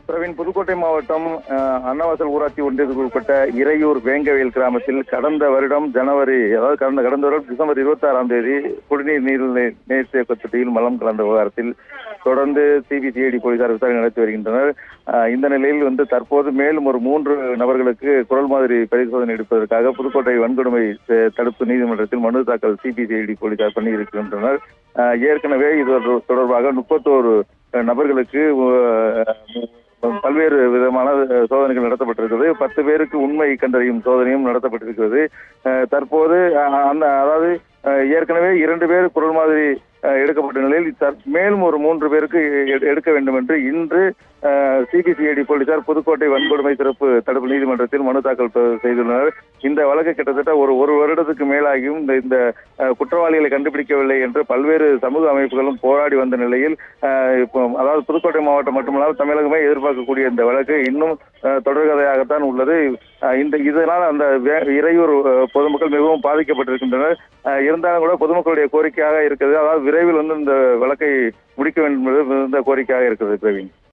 பிரவீன், புதுக்கோட்டை மாவட்டம் அன்னவாசல் ஊராட்சி ஒன்றியத்துக்கு உட்பட்ட இறையூர் வேங்கவேல் கிராமத்தில் கடந்த வருடம் ஜனவரி, அதாவது கடந்த வருடம் டிசம்பர் 26ஆம் தேதி குடிநீர் நீர் தேக்க தொட்டியில் மலம் கலந்த விவகாரத்தில் தொடர்ந்து சிபிசிஐடி போலீசார் விசாரணை நடத்தி வருகின்றனர். இந்த நிலையில் தற்போது மேலும் ஒரு 3 நபர்களுக்கு குரல் மாதிரி பரிசோதனை எடுப்பதற்காக புதுக்கோட்டை வன்கொடுமை தடுப்பு நீதிமன்றத்தில் மனு தாக்கல் சிபிசிஐடி போலீசார் பண்ணியிருக்கின்றனர். ஏற்கனவே இது தொடர்பாக 31 நபர்களுக்கு பல்வேறு விதமான சோதனைகள் நடத்தப்பட்டிருக்கிறது. 10 பேருக்கு உண்மை கண்டறியும் சோதனையும் நடத்தப்பட்டிருக்கிறது. தற்போது அதாவது ஏற்கனவே 2 பேர் குரல் மாதிரி எடுக்கப்பட்ட நிலையில் மேலும் ஒரு 3 பேருக்கு எடுக்க வேண்டும் என்று இன்று சிபிசிஐடி போலீசார் புதுக்கோட்டை வன்கொடுமை சிறப்பு தடுப்பு நீதிமன்றத்தில் மனு தாக்கல் செய்துள்ளனர். இந்த வழக்கு கிட்டத்தட்ட ஒரு வருடத்துக்கு மேலாகியும் இந்த குற்றவாளிகளை கண்டுபிடிக்கவில்லை என்று பல்வேறு சமூக அமைப்புகளும் போராடி வந்த நிலையில் அதாவது புதுக்கோட்டை மாவட்டம் மட்டுமல்லாமல் தமிழகமே எதிர்பார்க்கக்கூடிய இந்த வழக்கு இன்னும் தொடர்கதையாகத்தான் உள்ளது. இதனால் அந்த இறையூர் பொதுமக்கள் மிகவும் பாதிக்கப்பட்டிருக்கின்றனர். இருந்தாலும் கூட பொதுமக்களுடைய கோரிக்கையாக இருக்கிறது, அதாவது விரைவில் இந்த வழக்கை முடிக்க வேண்டும் என்பது கோரிக்கையாக இருக்கிறது. பிரவீன்.